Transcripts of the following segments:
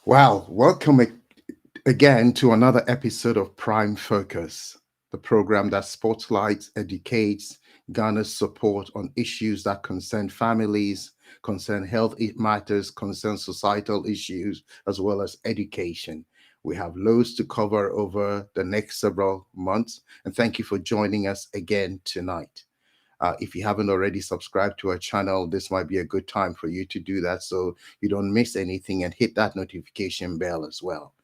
Well, welcome again to another episode of Prime Focus, the program that spotlights, educates, garners support on issues that concern families, concern matters, concern societal issues, as well as education. We have loads to cover over the next several months, and thank you for joining us again tonight. If you haven't already subscribed to our channel, this might be a good time for you to do that so you don't miss anything and hit that notification bell as well.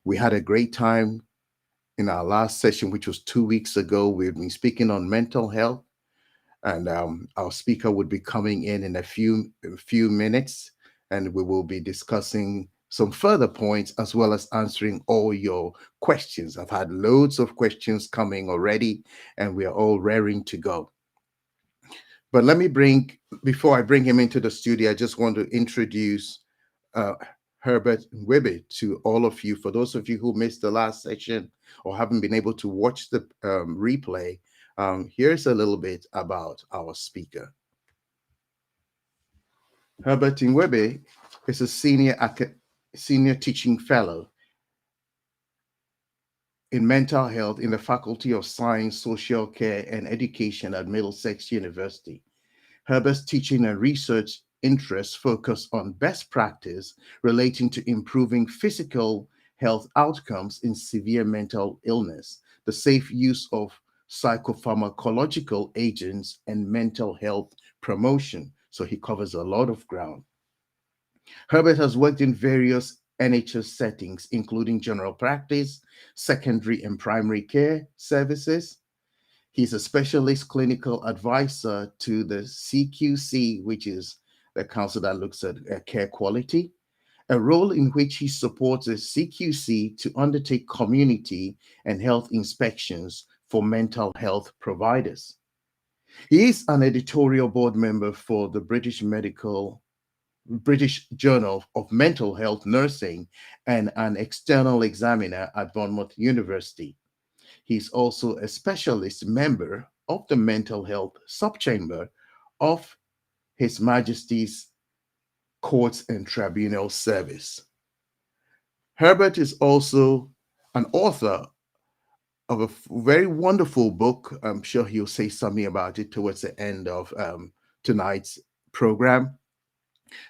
We had a great time in our last session, which was 2 weeks ago. We've been speaking on mental health, and our speaker would be coming in a few minutes, and we will be discussing some further points as well as answering all your questions. I've had loads of questions coming already, and we are all raring to go. But before I bring him into the studio, I just want to introduce uh, Herbert Mwebe to all of you. For those of you who missed the last session or haven't been able to watch the replay, here's a little bit about our speaker. Herbert Mwebe is a senior teaching fellow in mental health in the Faculty of Science, Social Care, and Education at Middlesex University. Herbert's teaching and research interests focus on best practice relating to improving physical health outcomes in severe mental illness, the safe use of psychopharmacological agents, and mental health promotion. So he covers a lot of ground. Herbert has worked in various NHS settings, including general practice, secondary and primary care services. He's a specialist clinical advisor to the CQC, which is the council that looks at care quality, a role in which he supports the CQC to undertake community and health inspections for mental health providers. He is an editorial board member for the British Journal of Mental Health Nursing and an external examiner at Bournemouth University. He's also a specialist member of the Mental Health Subchamber of His Majesty's Courts and Tribunal Service. Herbert is also an author of a very wonderful book. I'm sure he'll say something about it towards the end of tonight's program,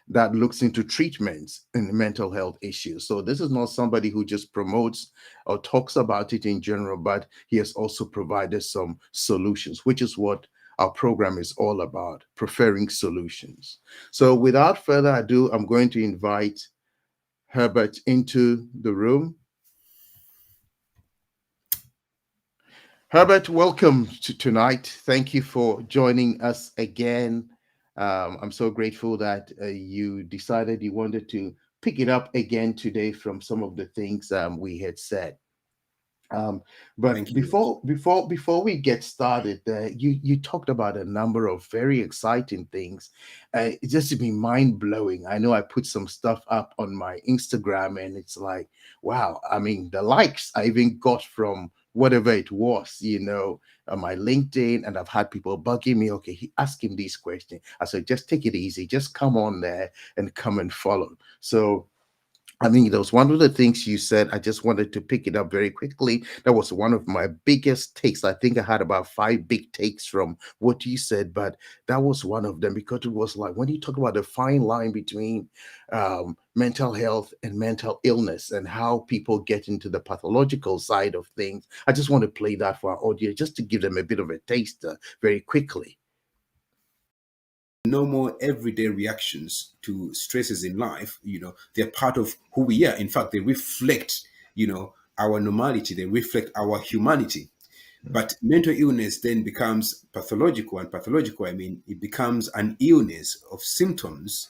that looks into treatments and mental health issues. So this is not somebody who just promotes or talks about it in general, but he has also provided some solutions, which is what our program is all about, preferring solutions. So without further ado, I'm going to invite Herbert into the room. Herbert, welcome to tonight. Thank you for joining us again. I'm so grateful that you decided you wanted to pick it up again today from some of the things we had said. But before we get started, you talked about a number of very exciting things. It's just to be mind blowing. I know I put some stuff up on my Instagram, and it's like, wow. I mean, the likes I even got from whatever it was, on my LinkedIn, and I've had people bugging me. Okay, ask him these questions. I said, just take it easy. Just come on there and come and follow. So I mean, that was one of the things you said. I just wanted to pick it up very quickly. That was one of my biggest takes. I think I had about 5 big takes from what you said, but that was one of them, because it was like when you talk about the fine line between mental health and mental illness and how people get into the pathological side of things. I just want to play that for our audience just to give them a bit of a taster very quickly. Normal everyday reactions to stresses in life, they're part of who we are. In fact, they reflect, our normality, they reflect our humanity. But mental illness then becomes pathological, and pathological, I mean, it becomes an illness of symptoms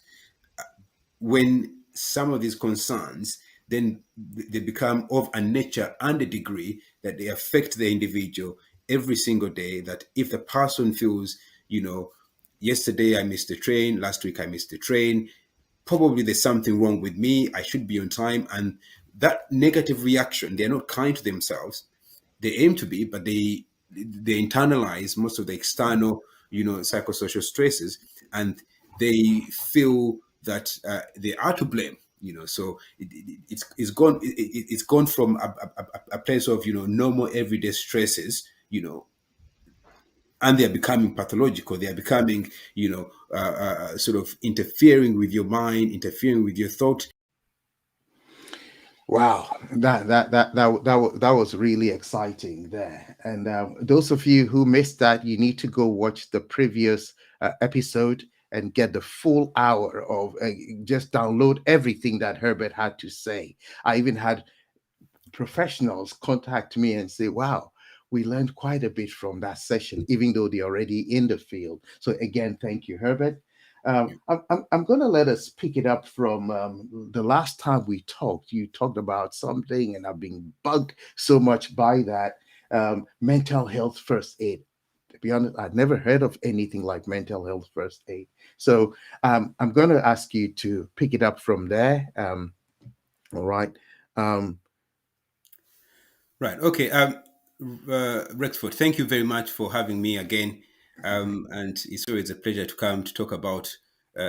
when some of these concerns then they become of a nature and a degree that they affect the individual every single day. That if the person feels, yesterday I missed the train, last week I missed the train, probably there's something wrong with me, I should be on time. And that negative reaction, they're not kind to themselves. They aim to be, but they internalize most of the external, psychosocial stresses, and they feel that they are to blame So it's gone, it's gone from a place of normal everyday stresses, and they are becoming pathological. They are becoming, sort of interfering with your mind, interfering with your thought. Wow, that was really exciting there. And those of you who missed that, you need to go watch the previous episode and get the full hour of just download everything that Herbert had to say. I even had professionals contact me and say, wow, we learned quite a bit from that session, even though they're already in the field. So again, thank you, Herbert. I'm going to let us pick it up from the last time we talked. You talked about something, and I've been bugged so much by that, mental health first aid. To be honest, I'd never heard of anything like mental health first aid. So I'm going to ask you to pick it up from there. All right. Um, Right. Okay. Rexford, thank you very much for having me again. And it's always a pleasure to come to talk about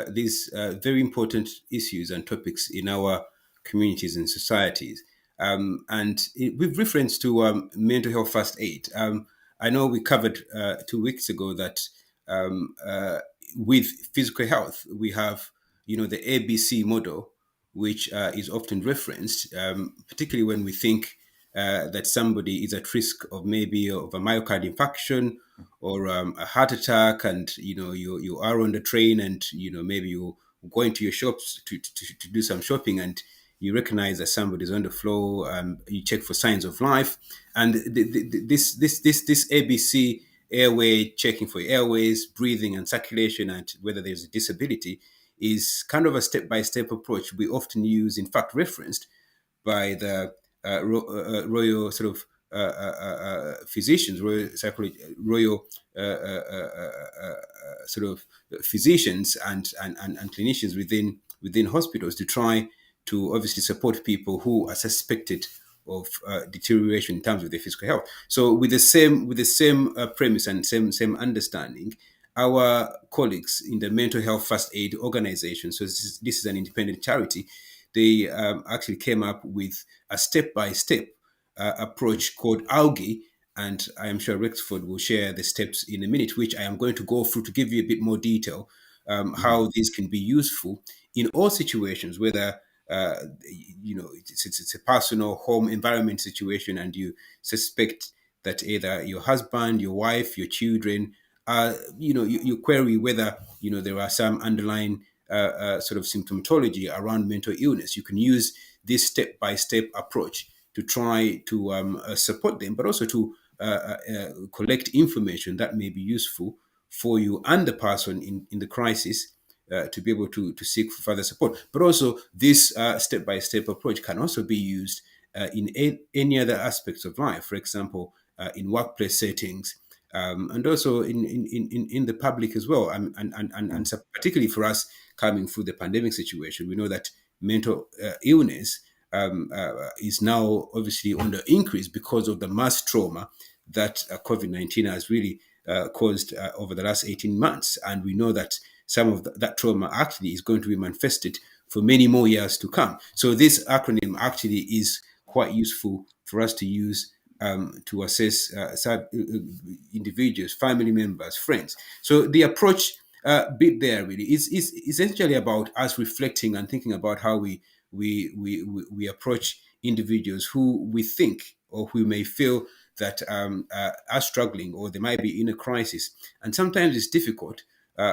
these very important issues and topics in our communities and societies. With reference to mental health first aid, I know we covered 2 weeks ago that um, uh, with physical health, we have, the ABC model, which is often referenced, particularly when we think that somebody is at risk of maybe of a myocardial infarction or a heart attack, and you are on the train, and maybe you go into your shops to do some shopping, and you recognize that somebody's on the floor. You check for signs of life, and this ABC airway, checking for airways, breathing, and circulation, and whether there's a disability, is kind of a step-by-step approach we often use, in fact referenced by the royal sort of physicians, royal psychology, royal sort of physicians and clinicians within hospitals, to try to obviously support people who are suspected of deterioration in terms of their physical health. So with the same premise and same understanding, our colleagues in the mental health first aid organization, so this is an independent charity, they actually came up with a step-by-step approach called ALGEE, and I am sure Rexford will share the steps in a minute, which I am going to go through to give you a bit more detail, how these can be useful in all situations, whether it's a personal home environment situation, and you suspect that either your husband, your wife, your children, you query whether there are some underlying sort of symptomatology around mental illness. You can use this step-by-step approach to try to support them, but also to collect information that may be useful for you and the person in the crisis, to be able to seek further support. But also, this step-by-step approach can also be used in any other aspects of life. For example, in workplace settings, and also in the public as well. And so particularly for us coming through the pandemic situation, we know that mental illness is now obviously on the increase because of the mass trauma that COVID-19 has really caused over the last 18 months. And we know that some of that trauma actually is going to be manifested for many more years to come. So this acronym actually is quite useful for us to use to assess individuals, family members, friends. So the approach bit there really is essentially about us reflecting and thinking about how we approach individuals who we think or who may feel that are struggling, or they might be in a crisis. And sometimes it's difficult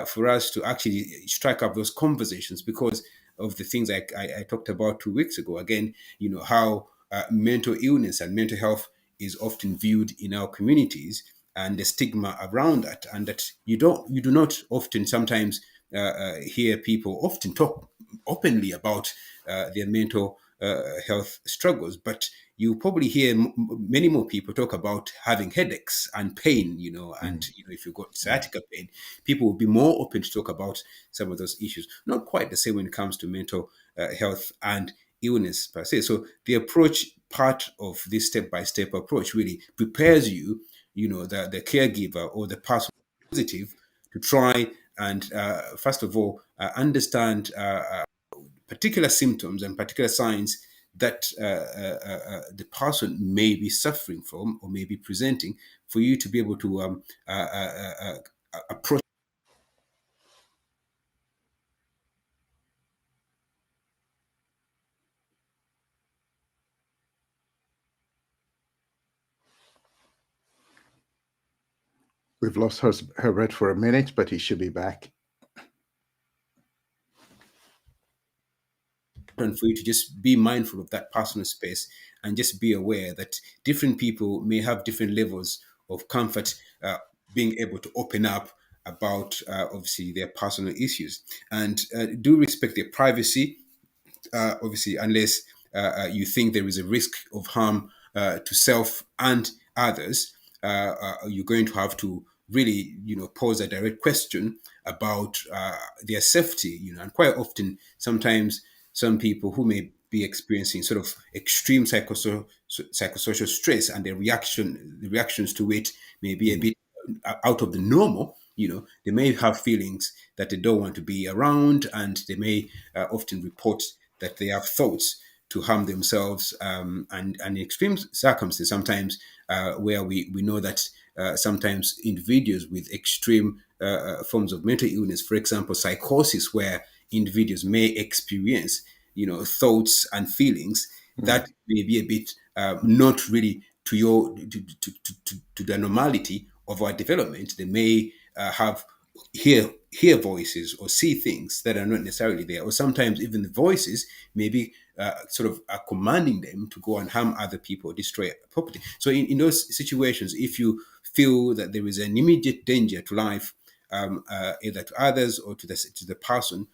for us to actually strike up those conversations because of the things I talked about 2 weeks ago. Again, how mental illness and mental health is often viewed in our communities, and the stigma around that, and that you do not often sometimes hear people often talk openly about their mental health struggles, but you probably hear many more people talk about having headaches and pain, and if you've got sciatica pain, people will be more open to talk about some of those issues. Not quite the same when it comes to mental health and illness per se. So the approach, part of this step-by-step approach, really prepares you, the caregiver or the person positive, to try and first of all understand particular symptoms and particular signs that the person may be suffering from or may be presenting, for you to be able to approach. We've lost Herbert for a minute, but he should be back. And for you to just be mindful of that personal space and just be aware that different people may have different levels of comfort being able to open up about obviously their personal issues, and do respect their privacy, obviously, unless you think there is a risk of harm to self and others. You're going to have to really, pose a direct question about their safety. And quite often, sometimes some people who may be experiencing sort of extreme psychosocial stress, and the reactions to it may be a bit out of the normal. They may have feelings that they don't want to be around, and they may often report that they have thoughts to harm themselves, and in extreme circumstances sometimes, where we know that sometimes individuals with extreme forms of mental illness, for example psychosis, where individuals may experience thoughts and feelings that may be a bit not really to your to the normality of our development. They may have hear voices or see things that are not necessarily there, or sometimes even the voices may be sort of commanding them to go and harm other people or destroy property. So in those situations, if you feel that there is an immediate danger to life, either to others or to the person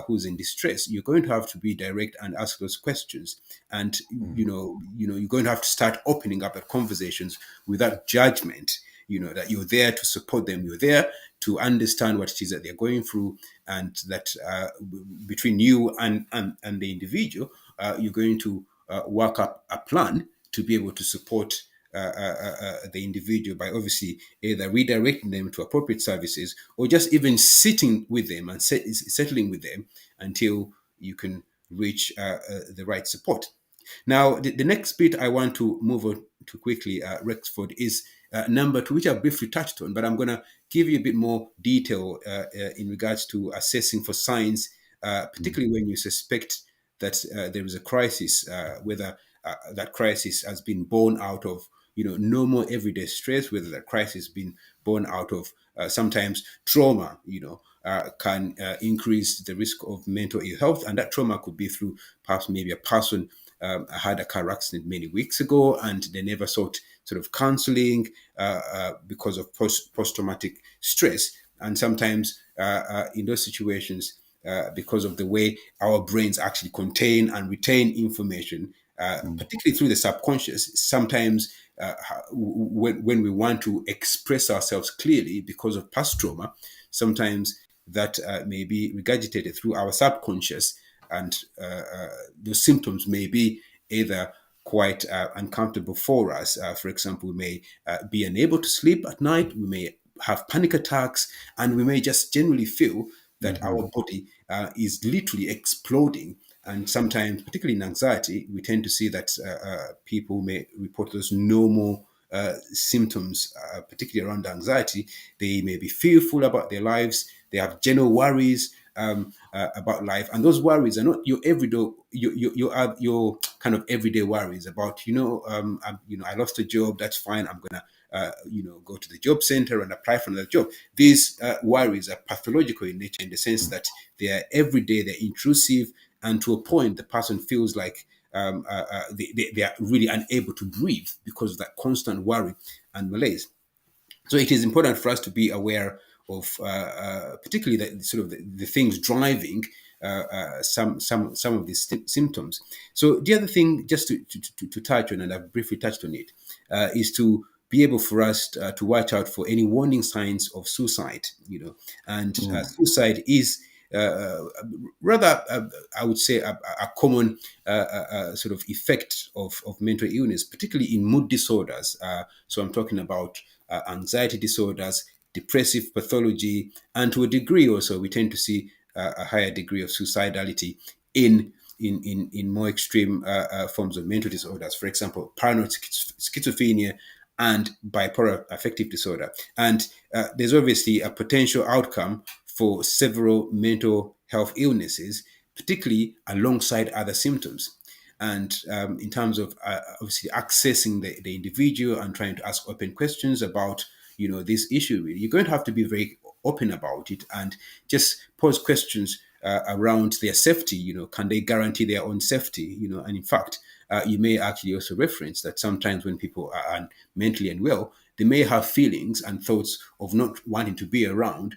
who's in distress, you're going to have to be direct and ask those questions. And you're going to have to start opening up the conversations without judgment. That you're there to support them, you're there to understand what it is that they're going through, and that between you and the individual, you're going to work up a plan to be able to support the individual by obviously either redirecting them to appropriate services, or just even sitting with them and settling with them until you can reach the right support. Now, the next bit I want to move on to quickly, Rexford, is number two, which I briefly touched on, but I'm going to give you a bit more detail in regards to assessing for signs, particularly when you suspect that there is a crisis, whether that crisis has been born out of normal everyday stress, whether that crisis has been born out of sometimes trauma, can increase the risk of mental ill health. And that trauma could be through perhaps maybe a person had a car accident many weeks ago and they never sought sort of counseling because of post-traumatic stress. And sometimes in those situations, because of the way our brains actually contain and retain information, particularly through the subconscious, sometimes when we want to express ourselves clearly because of past trauma, sometimes that may be regurgitated through our subconscious, and those symptoms may be either quite uncomfortable for us. For example, we may be unable to sleep at night, we may have panic attacks, and we may just generally feel that our body is literally exploding. And sometimes, particularly in anxiety, we tend to see that people may report those normal symptoms, particularly around anxiety. They may be fearful about their lives. They have general worries about life, and those worries are not your everyday, your kind of everyday worries about I lost a job. That's fine. I'm gonna go to the job center and apply for another job. These worries are pathological in nature, in the sense that they are everyday, they're intrusive, and to a point, the person feels like they are really unable to breathe because of that constant worry and malaise. So it is important for us to be aware of, particularly the things driving some of these symptoms. So the other thing, just to touch on, and I've briefly touched on it, is to be able for us to watch out for any warning signs of suicide. And suicide is rather, I would say, a common sort of effect of mental illness, particularly in mood disorders. So I'm talking about anxiety disorders, depressive pathology, and to a degree also we tend to see a higher degree of suicidality in more extreme forms of mental disorders, for example, paranoid schizophrenia and bipolar affective disorder. And there's obviously a potential outcome for several mental health illnesses, particularly alongside other symptoms. And in terms of obviously accessing the individual and trying to ask open questions about this issue, really, you're going to have to be very open about it and just pose questions around their safety. Can they guarantee their own safety? And in fact, you may actually also reference that sometimes when people are mentally unwell, they may have feelings and thoughts of not wanting to be around,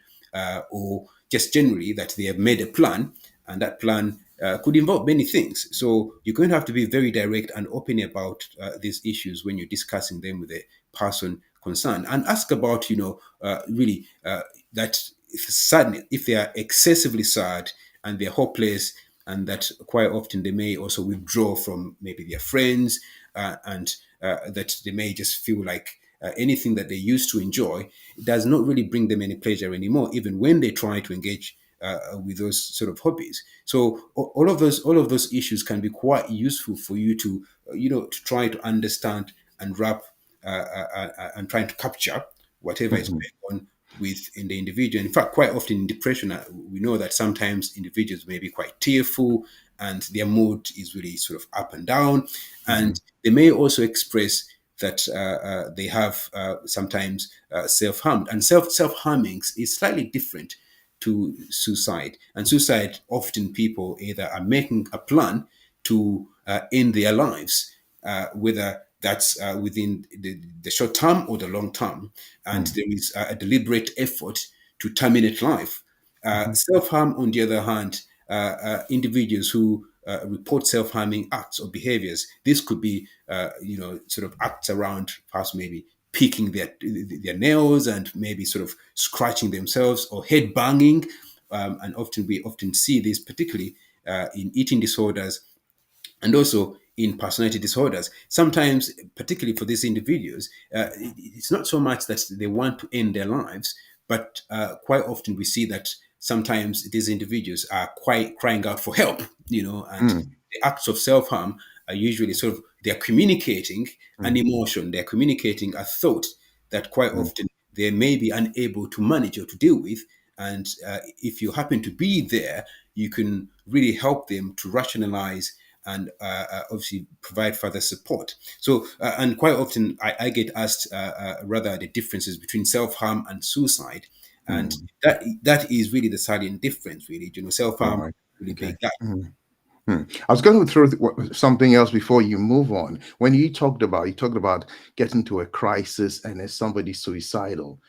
or just generally that they have made a plan, and that plan could involve many things. So you're going to have to be very direct and open about these issues when you're discussing them with a person concerned, and ask about, really that if they are excessively sad and they're hopeless, and that quite often they may also withdraw from maybe their friends, and that they may just feel like anything that they used to enjoy does not really bring them any pleasure anymore, even when they try to engage with those sort of hobbies. So all of those issues can be quite useful for you to to try to understand and wrap and trying to capture whatever is Mhm. going on within the individual. In fact, quite often in depression, we know that sometimes individuals may be quite tearful and their mood is really sort of up and down. Mhm. And they may also express that they have sometimes self-harmed. And self-harming is slightly different to suicide. And suicide, often people either are making a plan to end their lives, whether that's within the short term or the long term, and Mhm. there is a deliberate effort to terminate life. Mhm. Self harm, on the other hand, individuals who report self harming acts or behaviors, this could be, sort of acts around perhaps maybe picking their nails and maybe sort of scratching themselves or head banging. And often we often see this, particularly in eating disorders and also in personality disorders. Sometimes, particularly for these individuals, it's not so much that they want to end their lives, but quite often we see that sometimes these individuals are quite crying out for help, and Mhm. the acts of self harm are usually sort of they're communicating an Mhm. emotion, they're communicating a thought that quite Mhm. often they may be unable to manage or to deal with. And if you happen to be there, you can really help them to rationalize and obviously provide further support. So, and quite often I get asked rather the differences between self harm and suicide, and Mhm. that is really the salient difference. Really, self harm Right. really Okay. big that. Mhm. Hmm. I was going to throw something else before you move on. When you talked about getting to a crisis and then somebody suicidal.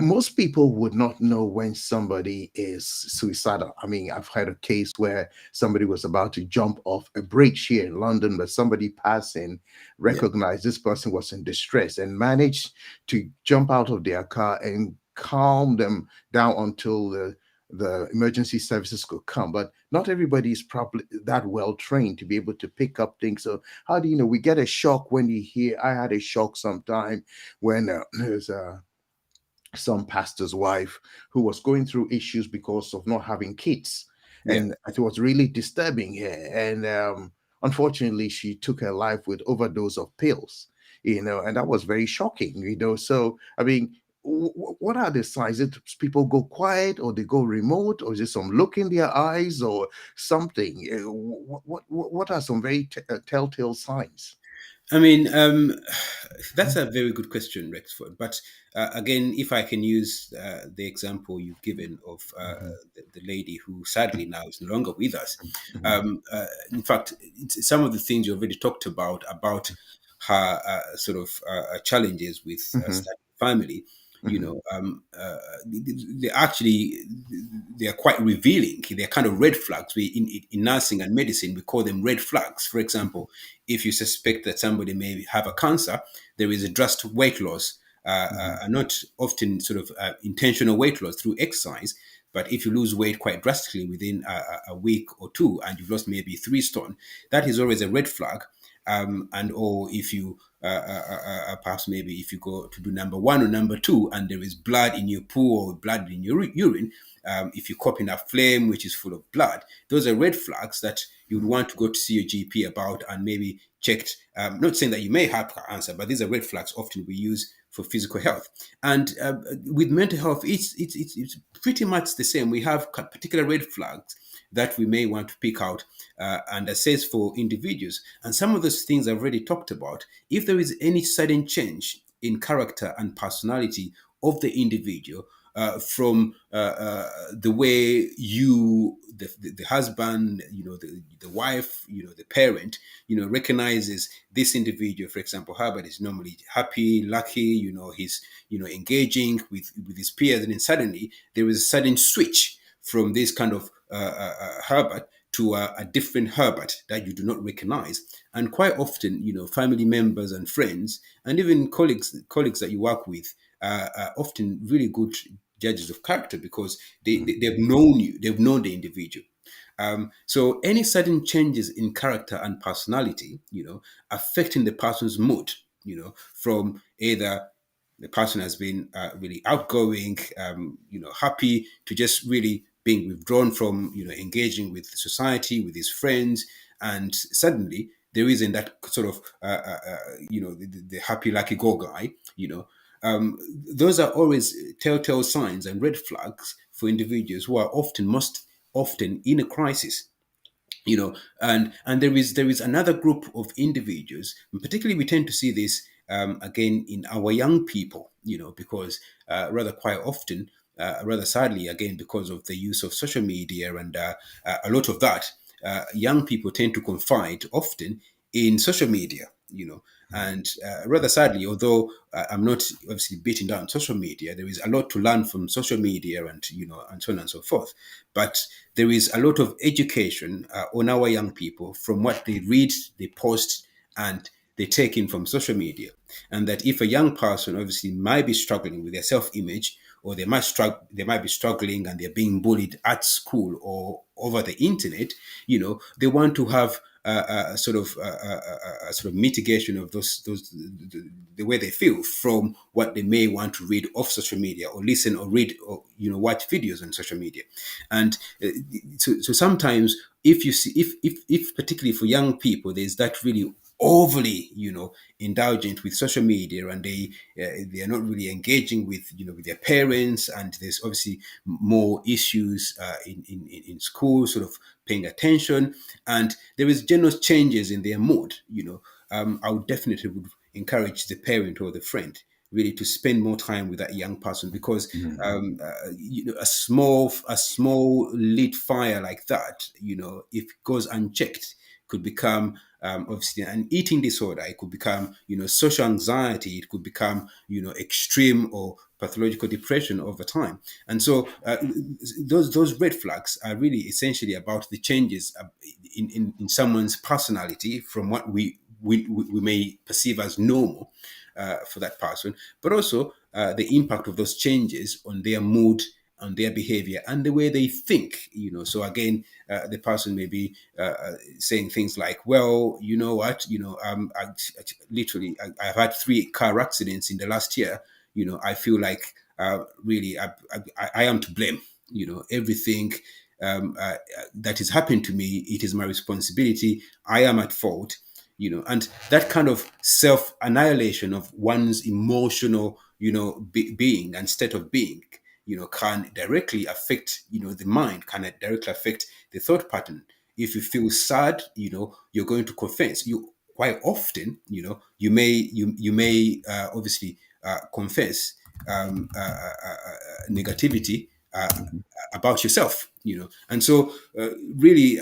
Most people would not know when somebody is suicidal. I mean, I've had a case where somebody was about to jump off a bridge here in London, but somebody passing Yeah, recognized this person was in distress and managed to jump out of their car and calm them down until the emergency services could come. But not everybody is probably that well trained to be able to pick up things. So how do you know? We get a shock when you hear. I had a shock sometime when there's a some pastor's wife who was going through issues because of not having kids, yeah. and it was really disturbing her. And unfortunately, she took her life with overdose of pills. And that was very shocking. So I mean, what are the signs? Is it people go quiet, or they go remote, or is it some look in their eyes, or something? What are some very telltale signs? I mean, that's a very good question, Rexford. But again, if I can use the example you've given of Mhm. the lady who sadly now is no longer with us. Mhm. In fact, some of the things you already talked about her sort of challenges with Mhm. starting a family. Mhm. They actually they are quite revealing. They're kind of red flags. We in nursing and medicine we call them red flags. For example, if you suspect that somebody may have a cancer, there is a drastic weight loss, Mhm. not often sort of intentional weight loss through exercise. But if you lose weight quite drastically within a week or two and you've lost maybe 3 stone, that is always a red flag. and or if you perhaps maybe if you go to do number one or number two and there is blood in your poo or blood in your urine, if you cough in a phlegm which is full of blood, those are red flags that you would want to go to see your GP about and maybe checked. Not saying that you may have cancer, but these are red flags often we use for physical health. And with mental health, it's pretty much the same. We have particular red flags that we may want to pick out and assess for individuals. And some of those things I've already talked about. If there is any sudden change in character and personality of the individual, from the way you, the husband, the wife, the parent, recognizes this individual. For example, Herbert is normally happy, lucky, he's, engaging with his peers, and then suddenly there is a sudden switch from this kind of Herbert to a different Herbert that you do not recognize. And quite often, family members and friends, and even colleagues that you work with, are often really good judges of character because they've known you, they've known the individual. So any sudden changes in character and personality, affecting the person's mood, from either the person has been really outgoing, happy, to just really being withdrawn from, engaging with society, with his friends, and suddenly there isn't that sort of, the happy, lucky go guy, those are always telltale signs and red flags for individuals who are most often in a crisis. And there is another group of individuals, and particularly we tend to see this again in our young people, because rather quite often, rather sadly, again, because of the use of social media and a lot of that, young people tend to confide often in social media, and rather sadly, although I'm not obviously beating down social media, there is a lot to learn from social media, and and so on and so forth. But there is a lot of education on our young people from what they read, they post, and they take in from social media. And that if a young person obviously might be struggling with their self-image, or they might be struggling and they're being bullied at school or over the internet, they want to have a sort of mitigation of the way they feel from what they may want to read off social media, or listen, or read, or watch videos on social media. And so sometimes, if you see, if particularly for young people, there's that really overly indulgent with social media, and they are not really engaging with with their parents, and there's obviously more issues in school, sort of paying attention, and there is general changes in their mood. I would definitely would encourage the parent or the friend really to spend more time with that young person, because a small lit fire like that, if it goes unchecked, could become obviously an eating disorder. It could become social anxiety. It could become extreme or pathological depression over time. And so those red flags are really essentially about the changes in someone's personality from what we may perceive as normal for that person, but also the impact of those changes on their mood, on their behavior, and the way they think. So again, the person may be saying things like, well, you know what, I've had 3 car accidents in the last year. I feel like really I am to blame. Everything that is happened to me, it is my responsibility. I am at fault. And that kind of self-annihilation of one's emotional, being and state of being, can directly affect, the mind, can directly affect the thought pattern. If you feel sad, you're going to confess. You quite often, you may obviously confess negativity about yourself, and so really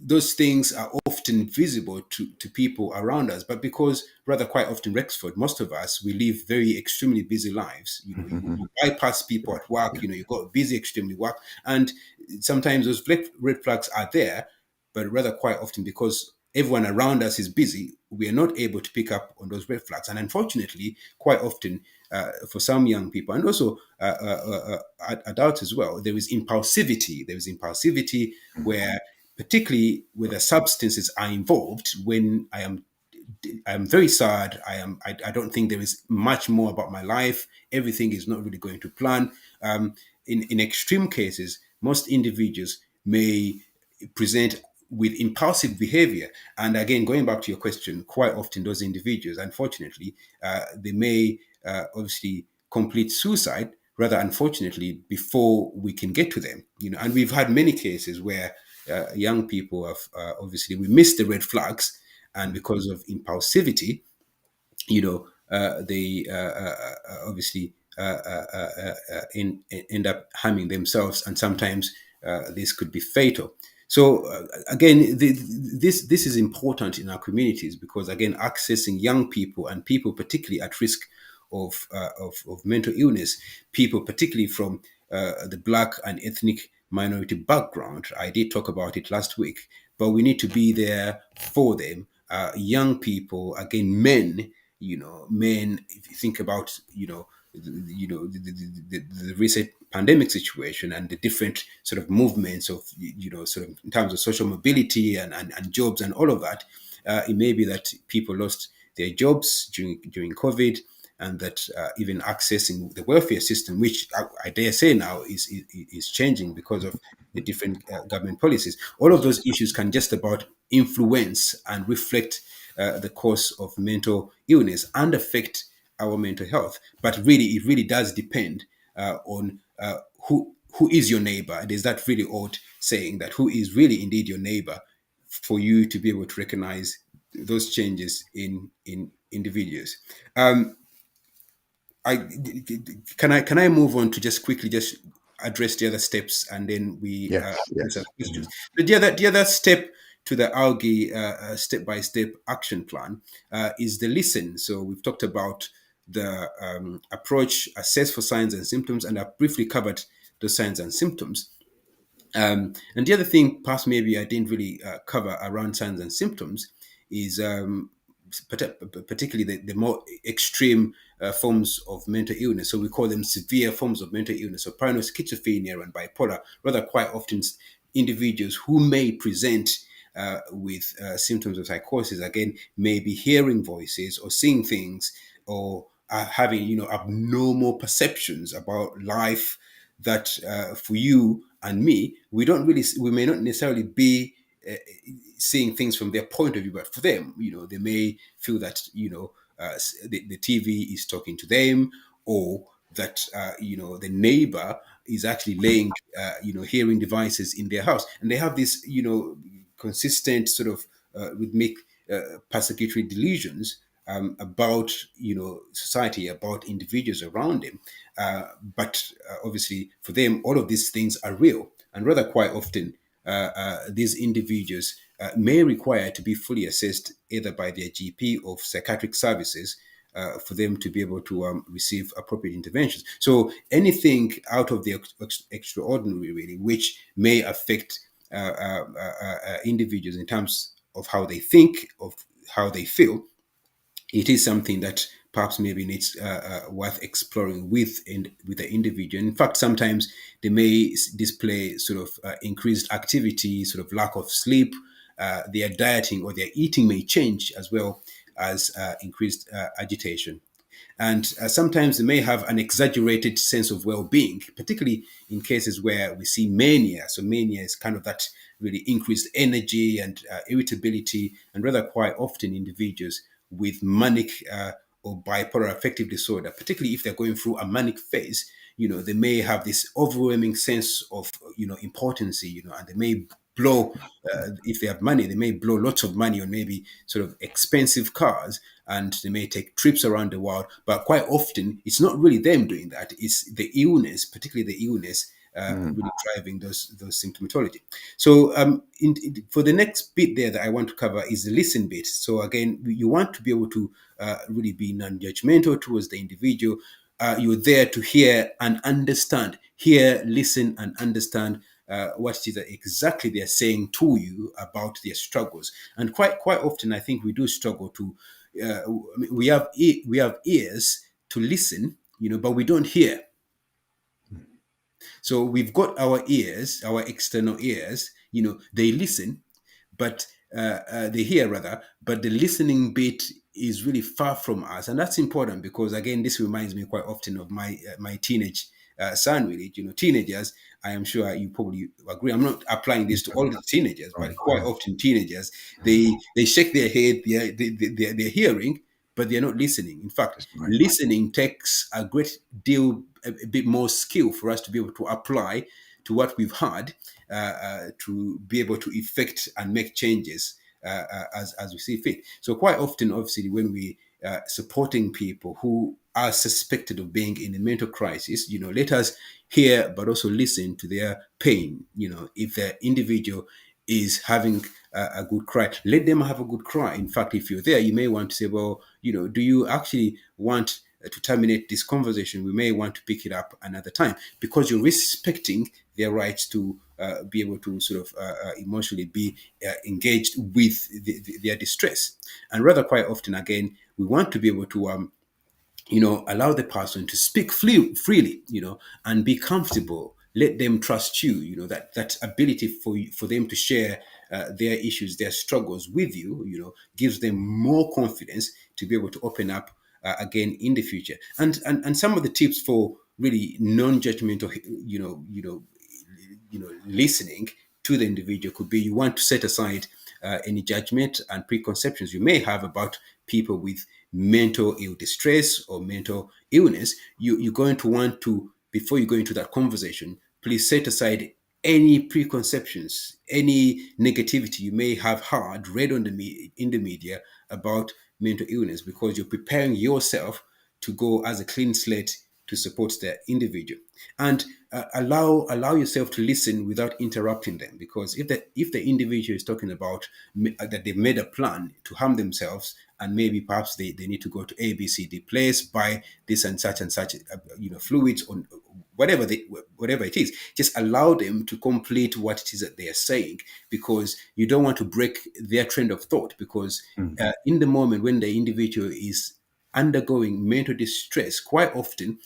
those things are often visible to people around us. But because rather quite often, Rexford, most of us, we live very extremely busy lives. You bypass people at work. You got busy extremely work, and sometimes those red flags are there, but rather quite often, because everyone around us is busy, we are not able to pick up on those red flags. And unfortunately, quite often, for some young people, and also adults as well, there is impulsivity. There is impulsivity where, particularly where the substances are involved, when I am I'm very sad. I don't think there is much more about my life. Everything is not really going to plan. In extreme cases, most individuals may present with impulsive behavior. And again, going back to your question, quite often those individuals, unfortunately, they may obviously complete suicide, rather unfortunately, before we can get to them. And we've had many cases where young people have obviously we missed the red flags, and because of impulsivity, they obviously end up harming themselves, and sometimes this could be fatal. So again, this is important in our communities, because again, accessing young people and people particularly at risk of mental illness, people particularly from the Black and ethnic minority background. I did talk about it last week, but we need to be there for them. Young people, again, men. Men. If you think about the recent pandemic situation and the different sort of movements of sort of in terms of social mobility and jobs and all of that, it may be that people lost their jobs during COVID, and that even accessing the welfare system, which I dare say now is changing because of the different government policies. All of those issues can just about influence and reflect the cause of mental illness and affect our mental health. But really, it really does depend on who is your neighbor. There's that really old saying that who is really indeed your neighbor, for you to be able to recognize those changes in individuals. I can I move on to just quickly just address the other steps, and then we Yes, answer yes. questions. The other step to the ALGEE step-by-step action plan is the listen. So we've talked about the approach, assess for signs and symptoms, and I've briefly covered the signs and symptoms. And the other thing, perhaps maybe I didn't really cover around signs and symptoms, is particularly the more extreme forms of mental illness. So we call them severe forms of mental illness, so paranoid schizophrenia and bipolar. Rather, quite often, individuals who may present with symptoms of psychosis, again, may be hearing voices or seeing things, or having abnormal perceptions about life that for you and me, we may not necessarily be seeing things from their point of view, but for them, they may feel that the TV is talking to them, or that the neighbor is actually laying hearing devices in their house, and they have this consistent sort of rhythmic persecutory delusions about society, about individuals around them. But obviously, for them, all of these things are real, and rather quite often, these individuals may require to be fully assessed either by their GP or psychiatric services for them to be able to receive appropriate interventions. So anything out of the extraordinary, really, which may affect individuals in terms of how they think, of how they feel, it is something that perhaps maybe needs worth exploring with the individual. In fact, sometimes they may display sort of increased activity, sort of lack of sleep. Their dieting or their eating may change, as well as increased agitation. And sometimes they may have an exaggerated sense of well-being, particularly in cases where we see mania. So mania is kind of that really increased energy and irritability, and rather quite often individuals with manic or bipolar affective disorder, particularly if they're going through a manic phase, they may have this overwhelming sense of, importancy, and they may blow, if they have money, they may blow lots of money on maybe sort of expensive cars, and they may take trips around the world. But quite often, it's not really them doing that. It's the illness, particularly the illness, really driving those symptomatology. So for the next bit there that I want to cover is the listen bit. So again, you want to be able to really be non-judgmental towards the individual. You're there to hear and understand. Hear, listen, and understand what it is that exactly they're saying to you about their struggles. And quite often, I think we do struggle to. We have ears to listen, but we don't hear. So we've got our ears, our external ears, they listen, but they hear rather, but the listening bit is really far from us, and that's important because again, this reminds me quite often of my teenage son. Really, teenagers. I am sure you probably agree. I'm not applying this to all the teenagers, but quite often teenagers they shake their head, they're hearing, but they're not listening. In fact, listening takes a great deal, a bit more skill for us to be able to apply to what we've heard, to be able to effect and make changes as we see fit. So quite often, obviously, when we supporting people who are suspected of being in a mental crisis, let us hear but also listen to their pain. If the individual is having a good cry, let them have a good cry. In fact, if you're there, you may want to say, well, do you actually want to terminate this conversation? We may want to pick it up another time, because you're respecting their rights to be able to sort of emotionally be engaged with their distress. And rather, quite often, again, we want to be able to allow the person to speak freely, and be comfortable. Let them trust you, that ability for them to share their issues, their struggles with you, gives them more confidence to be able to open up again in the future. And some of the tips for really non-judgmental, listening to the individual could be: you want to set aside any judgment and preconceptions you may have about people with mental ill distress or mental illness. You're going to want to, before you go into that conversation, please set aside any preconceptions, any negativity you may have heard, read in the media about mental illness, because you're preparing yourself to go as a clean slate to support the individual. And allow yourself to listen without interrupting them, because if the individual is talking about that they've made a plan to harm themselves, and maybe perhaps they need to go to ABCD place, buy this and such fluids, or whatever it is, just allow them to complete what it is that they are saying, because you don't want to break their trend of thought. Because in the moment when the individual is undergoing mental distress, quite often,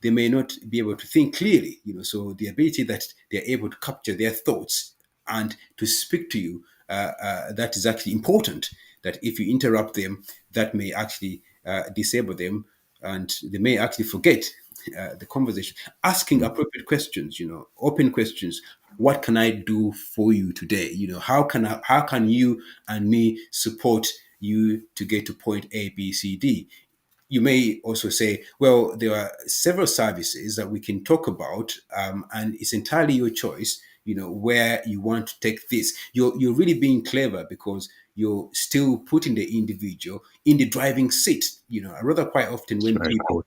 they may not be able to think clearly, so the ability that they're able to capture their thoughts and to speak to you, that is actually important. That if you interrupt them, that may actually disable them, and they may actually forget the conversation. Asking appropriate questions, open questions. What can I do for you today? How can you and me support you to get to point A, B, C, D? You may also say, well, there are several services that we can talk about, and it's entirely your choice, where you want to take this. You're really being clever, because you're still putting the individual in the driving seat. I rather quite often when people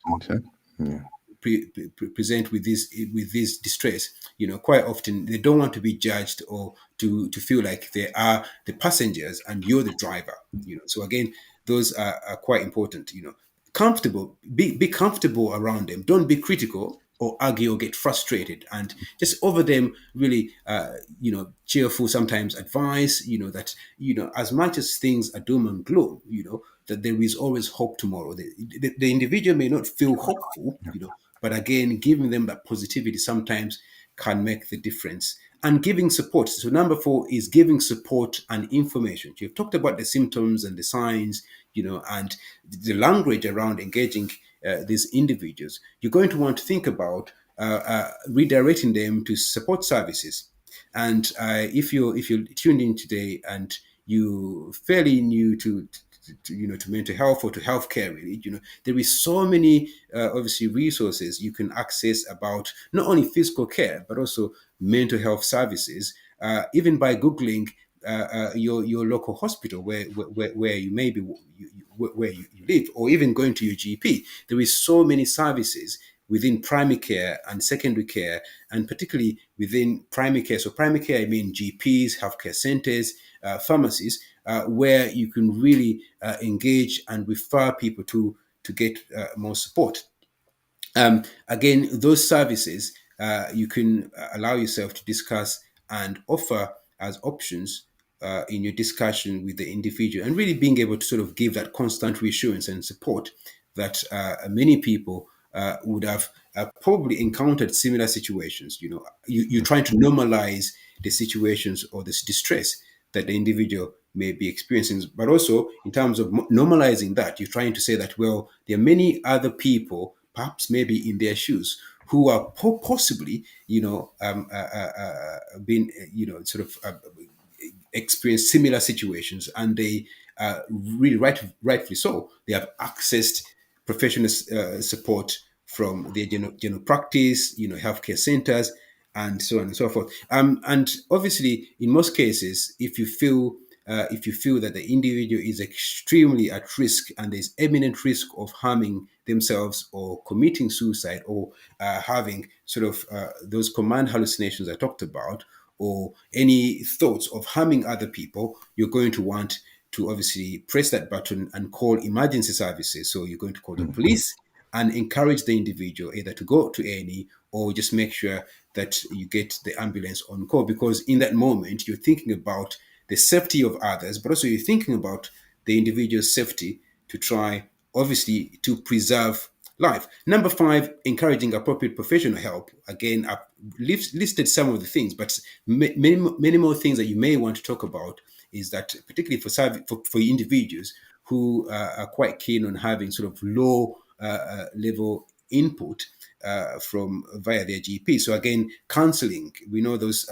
present with this distress, quite often they don't want to be judged, or to feel like they are the passengers and you're the driver. So again, those are quite important. Comfortable, be comfortable around them. Don't be critical or argue or get frustrated, and just over them really cheerful sometimes advice, that as much as things are doom and gloom, that there is always hope tomorrow. The individual may not feel hopeful, but again, giving them that positivity sometimes can make the difference. And giving support. So number 4 is giving support and information. You've talked about the symptoms and the signs, and the language around engaging these individuals. You're going to want to think about redirecting them to support services. And if you're tuned in today and you fairly new to mental health or to healthcare, really, there is so many obviously resources you can access about not only physical care but also mental health services, even by googling your local hospital where you may be, where you live, or even going to your GP. There is so many services within primary care and secondary care, and particularly within primary care. So primary care, I mean GPs, healthcare centers, pharmacies, where you can really engage and refer people to get more support. Again, those services you can allow yourself to discuss and offer as options in your discussion with the individual, and really being able to sort of give that constant reassurance and support that many people would have probably encountered similar situations. You're trying to normalize the situations or this distress that the individual may be experiencing, but also in terms of normalizing that, you're trying to say that, well, there are many other people, perhaps maybe in their shoes, who are possibly, been, sort of experience similar situations, and they really rightfully so, they have accessed professional support from their general practice, healthcare centers, and so on and so forth. And obviously, in most cases, if you feel that the individual is extremely at risk and there's imminent risk of harming themselves or committing suicide, or having sort of those command hallucinations I talked about, or any thoughts of harming other people, you're going to want to obviously press that button and call emergency services. So you're going to call the police and encourage the individual either to go to A&E, or just make sure that you get the ambulance on call, because in that moment you're thinking about the safety of others, but also you're thinking about the individual's safety, to try, obviously, to preserve life. Number 5, encouraging appropriate professional help. Again, I've listed some of the things, but many more things that you may want to talk about is that, particularly for individuals who are quite keen on having sort of low level input from via their GP. So again, counseling. We know those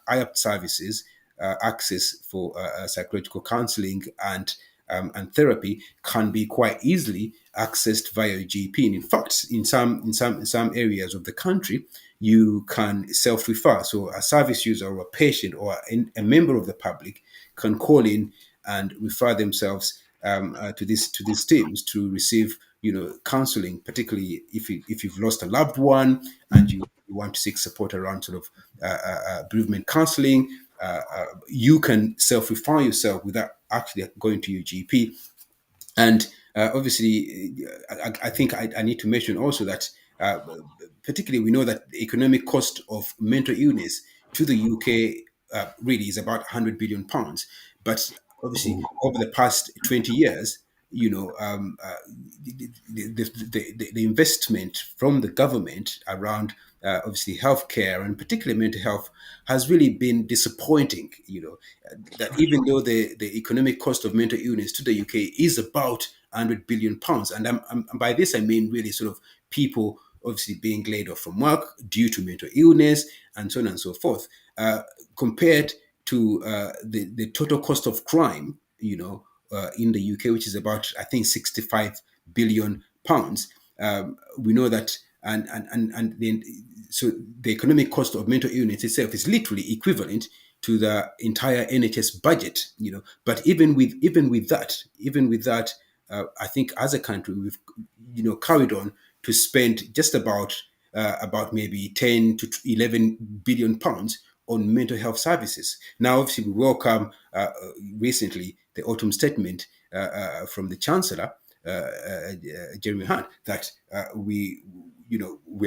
IAP services, access for psychological counseling and therapy, can be quite easily accessed via GP. And in fact, in some areas of the country, you can self-refer. So a service user or a patient or a member of the public can call in and refer themselves to these teams to receive counseling, particularly if you've lost a loved one and you want to seek support around sort of bereavement counseling. You can self-refer yourself without actually going to your GP. And obviously, I think I need to mention also that, particularly, we know that the economic cost of mental illness to the UK really is about £100 billion. But obviously, over the past 20 years, the investment from the government around obviously healthcare, and particularly mental health, has really been disappointing. That even though the economic cost of mental illness to the UK is about £100 billion, and by this I mean really sort of people obviously being laid off from work due to mental illness, and so on and so forth, compared to the total cost of crime, in the UK, which is about, I think, £65 billion. We know that, and then, so the economic cost of mental illness itself is literally equivalent to the entire NHS budget. But even with that, I think as a country we've carried on to spend just about maybe 10 to 11 billion pounds on mental health services. Now, obviously, we welcome recently the autumn statement from the Chancellor, Jeremy Hunt, that we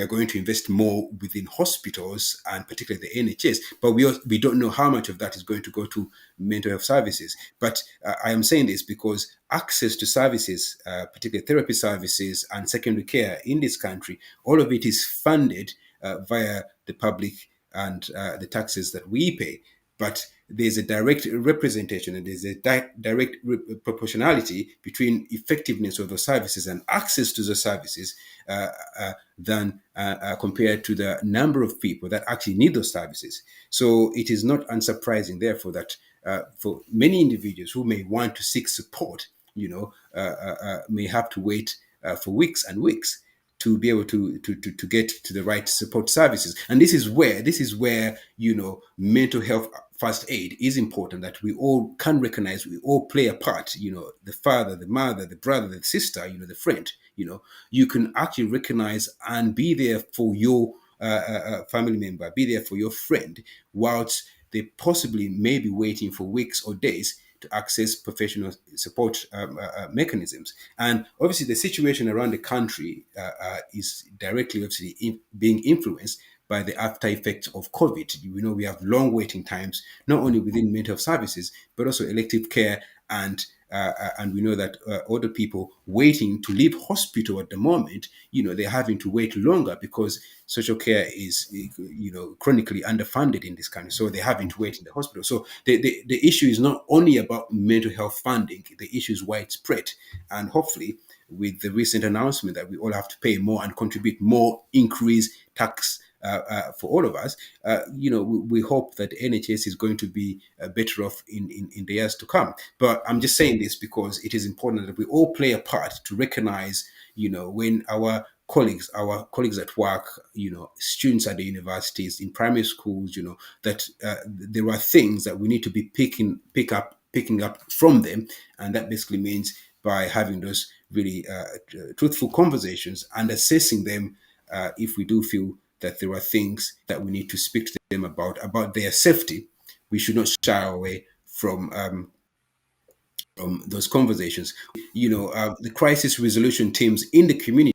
are going to invest more within hospitals and particularly the NHS, but we don't know how much of that is going to go to mental health services. But I am saying this because access to services, particularly therapy services and secondary care in this country, all of it is funded via the public and the taxes that we pay. But there's a direct representation and there's a direct proportionality between effectiveness of the services and access to the services than compared to the number of people that actually need those services. So it is not unsurprising, therefore, that for many individuals who may want to seek support, may have to wait for weeks and weeks to be able to get to the right support services. And this is where mental health first aid is important, that we all can recognize, we all play a part. The father, the mother, the brother, the sister, the friend. You can actually recognize and be there for your family member, be there for your friend, whilst they possibly may be waiting for weeks or days to access professional support mechanisms. And obviously the situation around the country is directly obviously being influenced by the after effects of COVID. We have long waiting times, not only within mental health services, but also elective care and and we know that older people waiting to leave hospital at the moment, they're having to wait longer because social care is, chronically underfunded in this country. So they're having to wait in the hospital. So the issue is not only about mental health funding, the issue is widespread. And hopefully, with the recent announcement that we all have to pay more and contribute more, increase tax for all of us, we hope that the NHS is going to be better off in the years to come. But I'm just saying this because it is important that we all play a part to recognize, when our colleagues at work, students at the universities, in primary schools, that there are things that we need to be picking up from them, and that basically means by having those really truthful conversations and assessing them if we do feel that there are things that we need to speak to them about their safety. We should not shy away from those conversations. The crisis resolution teams in the community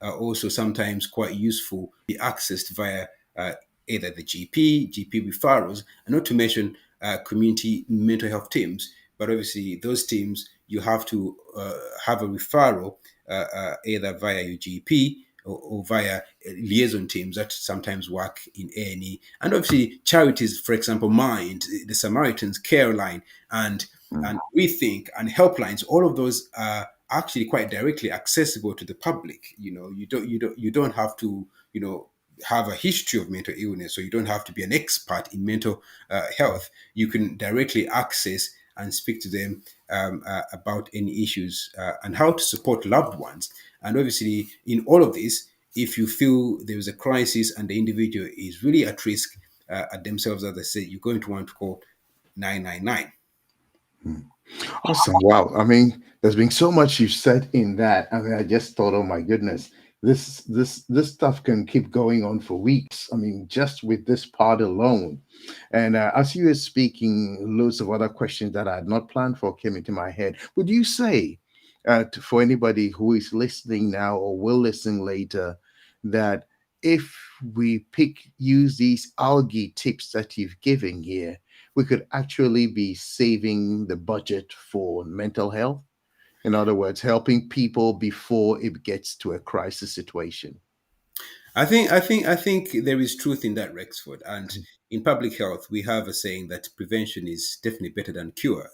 are also sometimes quite useful, be accessed via either the GP referrals, and not to mention community mental health teams. But obviously, those teams, you have to have a referral either via your GP or via liaison teams that sometimes work in A&E. And obviously, charities, for example, Mind, the Samaritans, Care Line, and Rethink and helplines, all of those are actually quite directly accessible to the public. You don't have to have a history of mental illness, so you don't have to be an expert in mental health. You can directly access and speak to them about any issues and how to support loved ones. And obviously, in all of this, if you feel there is a crisis and the individual is really at risk at themselves, as I say, you're going to want to call 999. Awesome. Wow. I mean, there's been so much you said in that. I mean, I just thought, oh my goodness, this stuff can keep going on for weeks. I mean, just with this part alone. And as you were speaking, loads of other questions that I had not planned for came into my head. Would you say, for anybody who is listening now or will listen later, that if we use these ALGEE tips that you've given here, we could actually be saving the budget for mental health? In other words, helping people before it gets to a crisis situation. I think there is truth in that, Rexford. And in public health, we have a saying that prevention is definitely better than cure.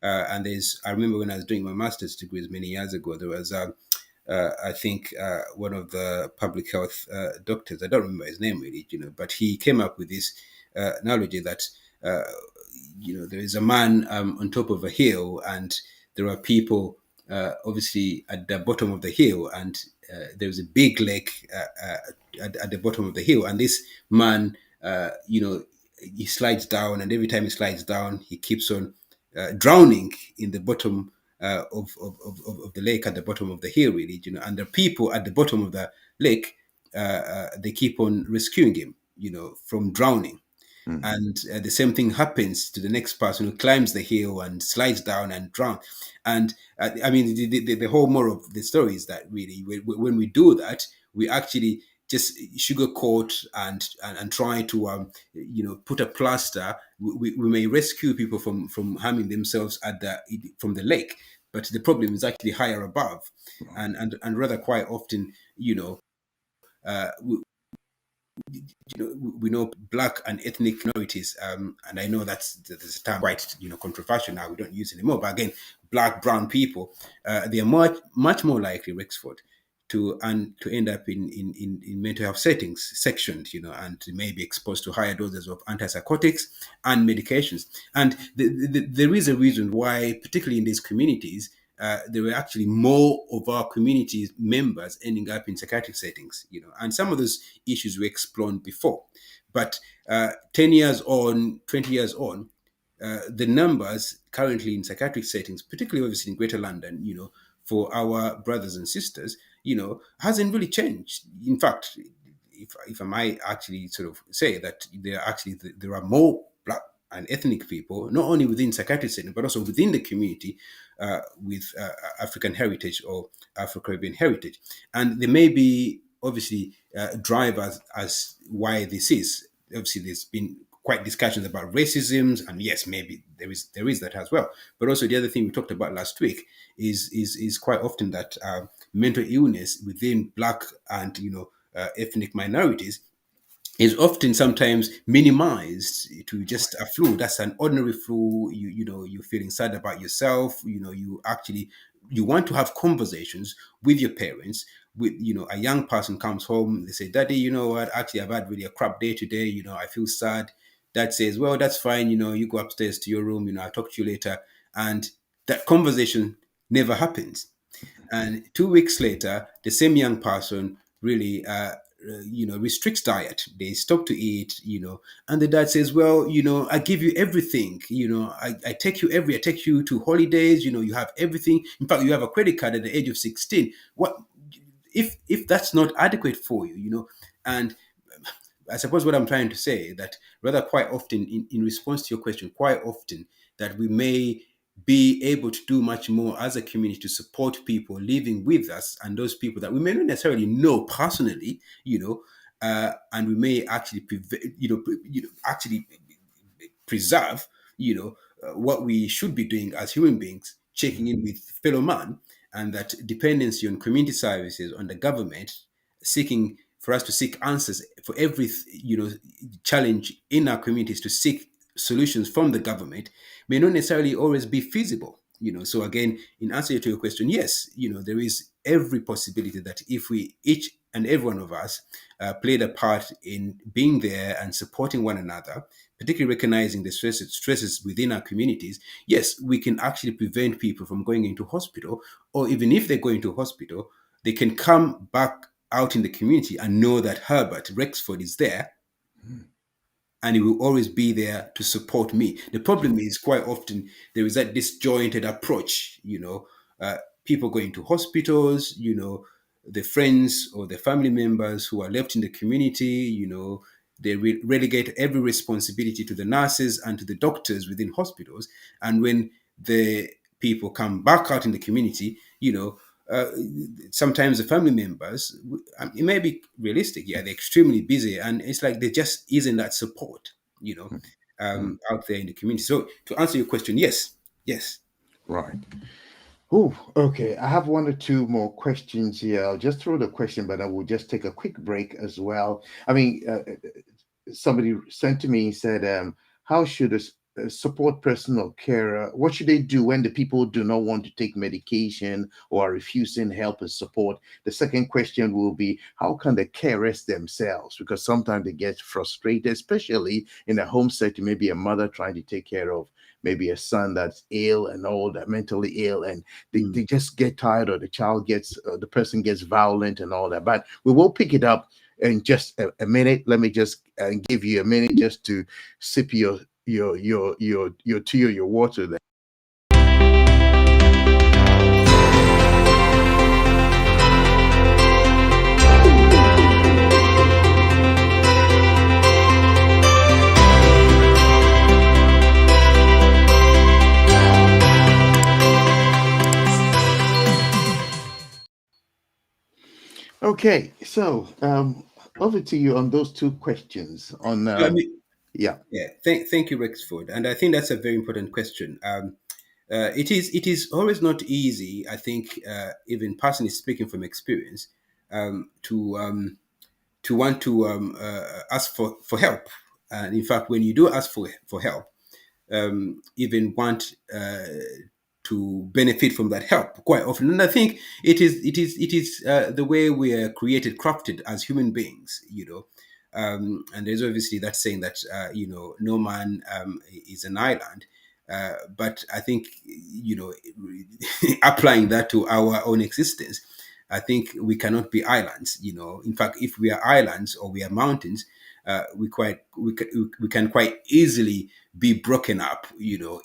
And I remember when I was doing my master's degrees many years ago, there was I think one of the public health doctors, I don't remember his name really, but he came up with this analogy that uh, there is a man on top of a hill, and there are people obviously at the bottom of the hill, and there's a big lake at the bottom of the hill, and this man, he slides down, and every time he slides down, he keeps on drowning in the bottom of the lake at the bottom of the hill, really, and the people at the bottom of the lake, they keep on rescuing him, from drowning. And the same thing happens to the next person who climbs the hill and slides down and drowns. And I mean, the whole moral of the story is that really, when we do that, we actually just sugarcoat and try to put a plaster. We may rescue people from harming themselves from the lake, but the problem is actually higher above, and rather quite often, uh, we know black and ethnic minorities, and I know that's a term quite controversial now. We don't use it anymore. But again, black, brown people, they are much more likely, Rexford, to end up in mental health settings, sectioned, and may be exposed to higher doses of antipsychotics and medications. And there is a reason why, particularly in these communities, there were actually more of our community members ending up in psychiatric settings, and some of those issues were explored before. But 10 years on, 20 years on, the numbers currently in psychiatric settings, particularly obviously in Greater London, for our brothers and sisters, hasn't really changed. In fact, if I might actually sort of say that there are more black and ethnic people, not only within psychiatric setting, but also within the community with African heritage or Afro-Caribbean heritage. And there may be obviously drivers as why this is. Obviously, there's been quite discussions about racisms, and yes, maybe there is that as well. But also the other thing we talked about last week is quite often that mental illness within Black and ethnic minorities is often sometimes minimized to just a flu. That's an ordinary flu. You're feeling sad about yourself. You want to have conversations with your parents. With a young person comes home, they say, "Daddy, you know what? Actually, I've had really a crap day today. I feel sad." Dad says, "Well, that's fine. You go upstairs to your room. I'll talk to you later." And that conversation never happens. And 2 weeks later, the same young person really, restricts diet. They stop to eat, and the dad says, "Well, I give you everything. I take you to holidays. You have everything. In fact, you have a credit card at the age of 16. What if that's not adequate for you? And I suppose what I'm trying to say that rather quite often in response to your question, quite often that we may be able to do much more as a community to support people living with us and those people that we may not necessarily know personally, and we may actually, actually preserve, what we should be doing as human beings, checking in with fellow man, and that dependency on community services, on the government, seeking for us to seek answers for every challenge in our communities, to seek solutions from the government may not necessarily always be feasible. So again, in answer to your question, yes, there is every possibility that if we each and every one of us played a part in being there and supporting one another, particularly recognizing the stresses within our communities, yes, we can actually prevent people from going into hospital, or even if they go into hospital, they can come back out in the community and know that Herbert Rexford is there, and he will always be there to support me. The problem is quite often there is that disjointed approach. People going to hospitals, the friends or the family members who are left in the community, they relegate every responsibility to the nurses and to the doctors within hospitals. And when the people come back out in the community, uh, sometimes the family members, it may be realistic, yeah, they're extremely busy, and it's like there just isn't that support, out there in the community. So to answer your question, yes, yes. Right. Oh, okay. I have one or two more questions here. I'll just throw the question, but I will just take a quick break as well. I mean, somebody sent to me and said, how should a support person or carer, what should they do when the people do not want to take medication or are refusing help and support? The second question will be, how can the carers themselves, because sometimes they get frustrated, especially in a home setting, maybe a mother trying to take care of maybe a son that's ill and all that, mentally ill, and they just get tired, or the child gets, the person gets violent and all that. But we will pick it up in just a minute. Let me just give you a minute just to sip your tea or your water there. Okay, so over to you on those two questions. On I mean, yeah, yeah, thank you, Rexford, and I think that's a very important question. It is always not easy, I think, even personally speaking from experience, to want to ask for help. And in fact, when you do ask for help, even want to benefit from that help quite often. And I think it is the way we are created, crafted as human beings. And there's obviously that saying that no man is an island. But I think applying that to our own existence, I think we cannot be islands. In fact, if we are islands or we are mountains, we can quite easily be broken up,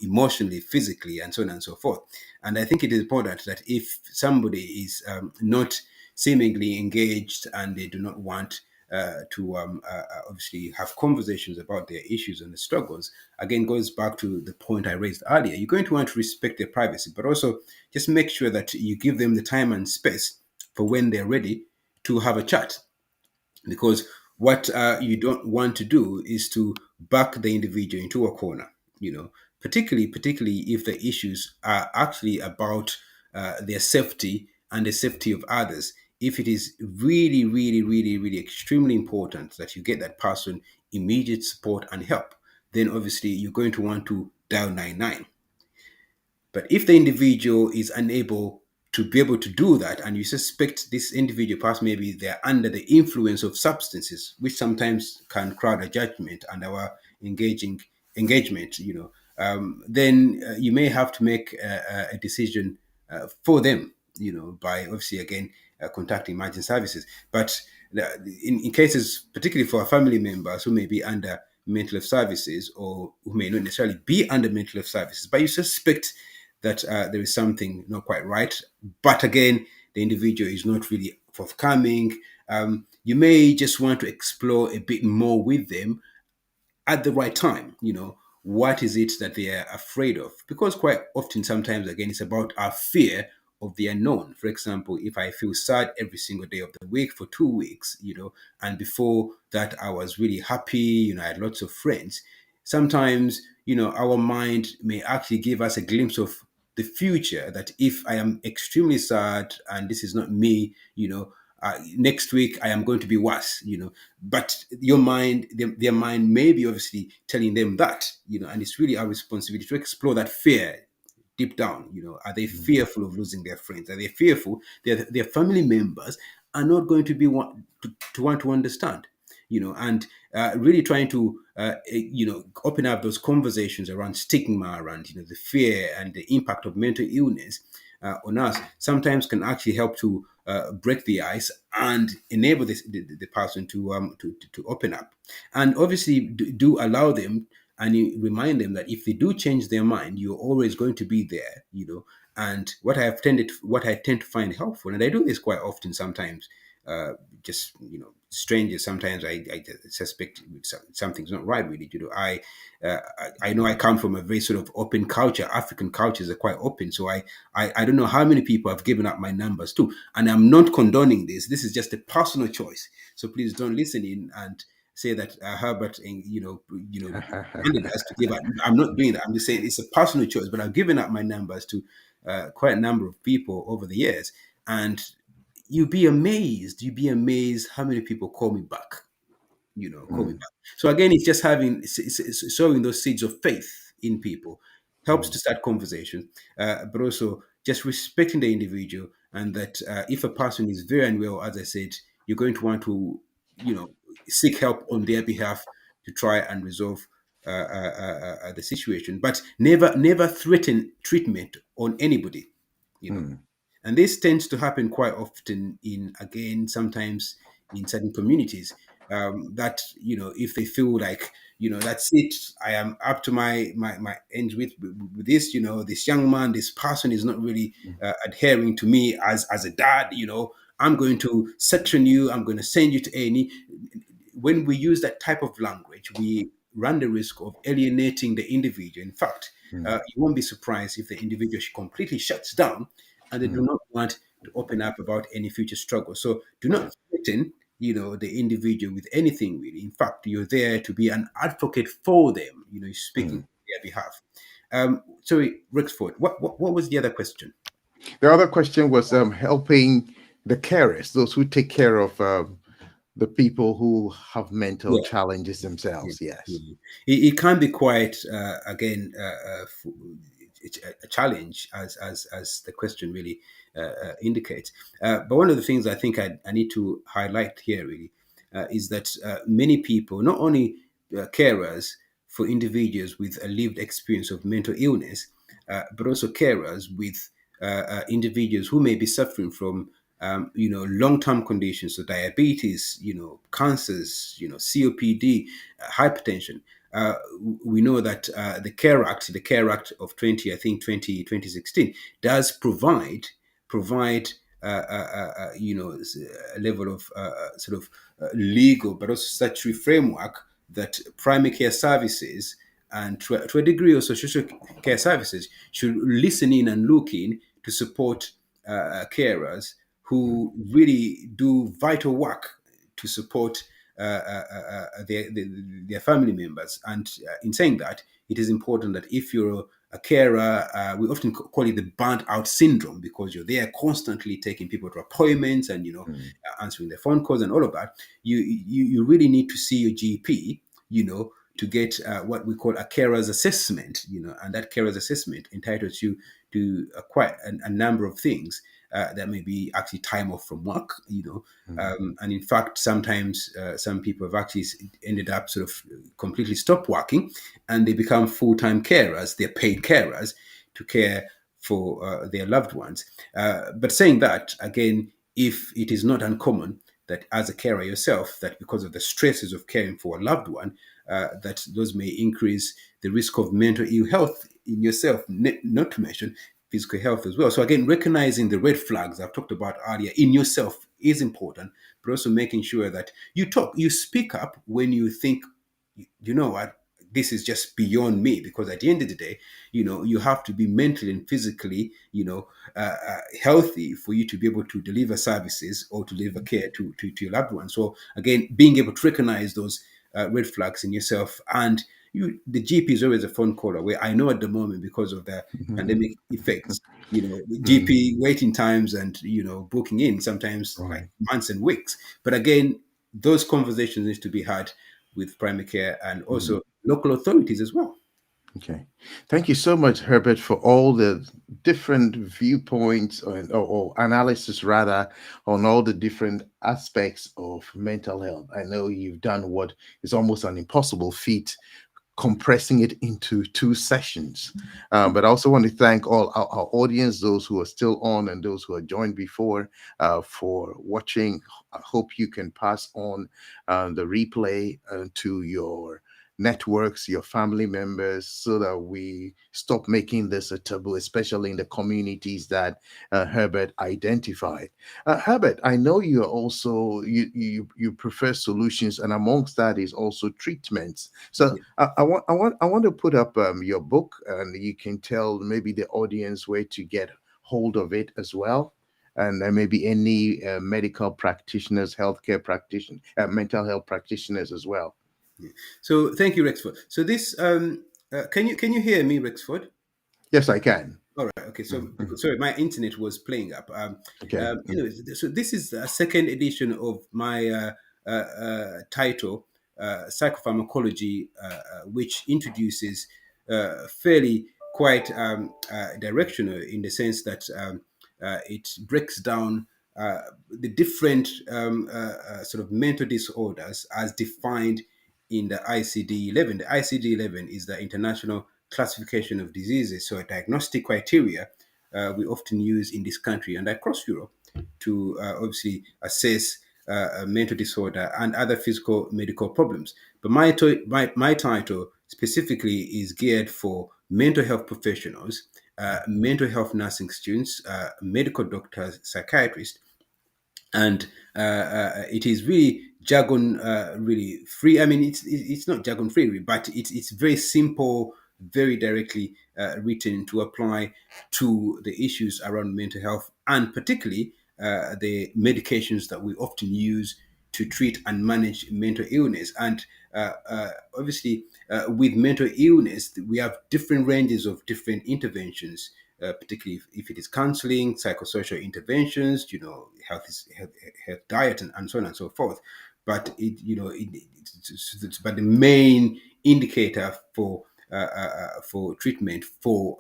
emotionally, physically, and so on and so forth. And I think it is important that if somebody is not seemingly engaged and they do not want to obviously have conversations about their issues and the struggles, again, goes back to the point I raised earlier. You're going to want to respect their privacy, but also just make sure that you give them the time and space for when they're ready to have a chat. Because What you don't want to do is to back the individual into a corner, particularly if the issues are actually about their safety and the safety of others. If it is really, really, really, really extremely important that you get that person immediate support and help, then obviously you're going to want to dial 99. But if the individual is unable to be able to do that, and you suspect this individual, perhaps maybe they're under the influence of substances, which sometimes can crowd a judgment and our engagement, then you may have to make a decision for them, by obviously again contacting emergency services. But in cases, particularly for family members who may be under mental health services or who may not necessarily be under mental health services, but you suspect that there is something not quite right, but again, the individual is not really forthcoming. You may just want to explore a bit more with them at the right time. What is it that they are afraid of? Because quite often, sometimes, again, it's about our fear of the unknown. For example, if I feel sad every single day of the week for 2 weeks, and before that I was really happy, I had lots of friends. Sometimes, our mind may actually give us a glimpse of the future, that if I am extremely sad and this is not me, next week I am going to be worse, but your mind, their mind may be obviously telling them that, and it's really our responsibility to explore that fear deep down. Are they fearful of losing their friends? Are they fearful that their family members are not going to be want to understand? And really trying to open up those conversations around stigma, around the fear and the impact of mental illness on us, sometimes can actually help to break the ice and enable the person to open up. And obviously do allow them, and you remind them that if they do change their mind, you're always going to be there. And what I tend to find helpful, and I do this quite often sometimes, just strangers, sometimes I suspect something's not right with it. I know I come from a very sort of open culture. African cultures are quite open, so I don't know how many people I've given up my numbers to, and I'm not condoning this. This is just a personal choice. So please don't listen in and say that Herbert and wanted us to give up. I'm not doing that. I'm just saying it's a personal choice. But I've given up my numbers to quite a number of people over the years, and you'd be amazed. You'd be amazed how many people call me back. Call me back. So again, it's just it's sowing those seeds of faith in people helps to start conversation, but also just respecting the individual, and that if a person is very unwell, as I said, you're going to want to, seek help on their behalf to try and resolve the situation, but never threaten treatment on anybody. You know, and this tends to happen quite often sometimes in certain communities, that if they feel like that's it, I am up to my ends with this, this young man, this person is not really adhering to me as a dad, I'm going to section you, I'm going to send you to A&E. When we use that type of language, we run the risk of alienating the individual. In fact, you won't be surprised if the individual completely shuts down and they do not want to open up about any future struggle. So do not threaten, the individual with anything really. In fact, you're there to be an advocate for them. You're speaking on their behalf. Sorry, Rexford, what was the other question? The other question was helping the carers, those who take care of the people who have mental Yeah. challenges themselves. Yeah. Yes. It can be quite a challenge, as the question really indicates. But one of the things I think I need to highlight here really is that many people, not only carers for individuals with a lived experience of mental illness, but also carers with individuals who may be suffering from long-term conditions, so diabetes, cancers, COPD, hypertension. We know that the Care Act of 2016, does provide a level of sort of legal but also statutory framework that primary care services and to a degree also social care services should listen in and look in to support carers who really do vital work to support their family members. And in saying that, it is important that if you're a carer, we often call it the burnt out syndrome, because you're there constantly taking people to appointments and answering their phone calls and all of that. You really need to see your GP, to get what we call a carer's assessment, and that carer's assessment entitles you to quite a number of things. That may be actually time off from work, and in fact, sometimes some people have actually ended up sort of completely stop working, and they become full-time carers. They're paid carers to care for their loved ones. But saying that, again, if it is not uncommon that as a carer yourself, that because of the stresses of caring for a loved one, that those may increase the risk of mental ill health in yourself, not to mention physical health as well. So again, recognizing the red flags I've talked about earlier in yourself is important, but also making sure that you speak up when you think, you know what, this is just beyond me. Because at the end of the day, you have to be mentally and physically, healthy for you to be able to deliver services or to deliver care to your loved ones. So again, being able to recognize those red flags in yourself, and the GP is always a phone call away. I know at the moment, because of the pandemic effects, GP waiting times and booking in sometimes like Right. months and weeks. But again, those conversations need to be had with primary care and also local authorities as well. Okay. Thank you so much, Herbert, for all the different viewpoints or analysis, rather, on all the different aspects of mental health. I know you've done what is almost an impossible feat, compressing it into 2 sessions. But I also want to thank all our audience, those who are still on and those who are joined before, for watching. I hope you can pass on the replay to your networks, your family members, so that we stop making this a taboo, especially in the communities that Herbert identified. Herbert, I know you are also you prefer solutions, and amongst that is also treatments. So I want to put up your book, and you can tell maybe the audience where to get hold of it as well. And maybe any medical practitioners, healthcare practitioners, mental health practitioners as well. Yeah. So thank you, Rexford. So this, can you hear me, Rexford? Yes, I can. All right. Okay. So Mhm. sorry, my internet was playing up. Okay. Anyways, so this is a second edition of my title, Psychopharmacology, which introduces fairly quite directional, in the sense that it breaks down the different sort of mental disorders as defined in the ICD-11. The ICD-11 is the International Classification of Diseases, so a diagnostic criteria we often use in this country and across Europe to obviously assess a mental disorder and other physical medical problems. But my title specifically is geared for mental health professionals, mental health nursing students, medical doctors, psychiatrists, and it is really jargon really free. I mean, it's not jargon free, but it's very simple, very directly written to apply to the issues around mental health, and particularly the medications that we often use to treat and manage mental illness. And obviously, with mental illness, we have different ranges of different interventions, particularly if it is counseling, psychosocial interventions, health diet, and so on and so forth. But but the main indicator for treatment for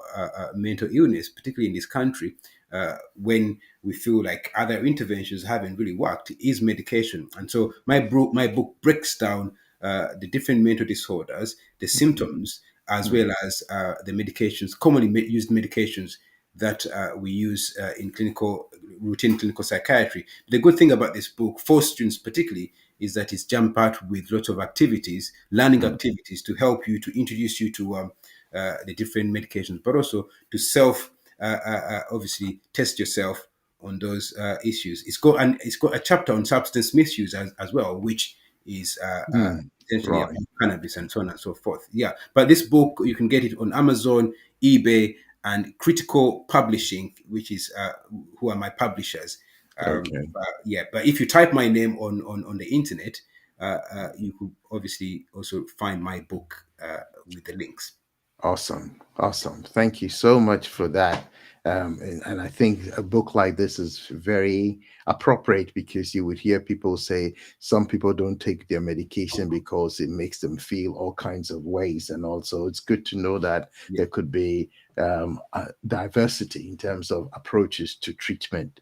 mental illness, particularly in this country, when we feel like other interventions haven't really worked, is medication. And so my book breaks down the different mental disorders, the symptoms, as well as the medications, commonly used medications that we use in routine clinical psychiatry. The good thing about this book, for students particularly, is that it's jam-packed with lots of activities, learning activities, to help you, to introduce you to the different medications, but also to obviously test yourself on those issues. It's got a chapter on substance misuse as well, which is essentially about Right. cannabis and so on and so forth. Yeah, but this book, you can get it on Amazon, eBay, and Critical Publishing, which is who are my publishers. Okay. Yeah, but if you type my name on the internet, you could obviously also find my book with the links. Awesome. Awesome. Thank you so much for that. And I think a book like this is very appropriate, because you would hear people say some people don't take their medication because it makes them feel all kinds of ways. And also, it's good to know that Yeah. there could be a diversity in terms of approaches to treatment.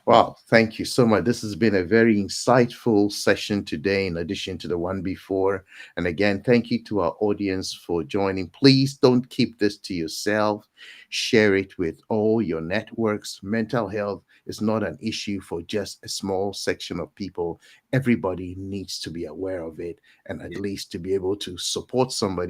Well, thank you so much. This has been a very insightful session today, in addition to the one before. And again, thank you to our audience for joining. Please don't keep this to yourself. Share it with all your networks. Mental health is not an issue for just a small section of people. Everybody needs to be aware of it, and at Yeah. least to be able to support somebody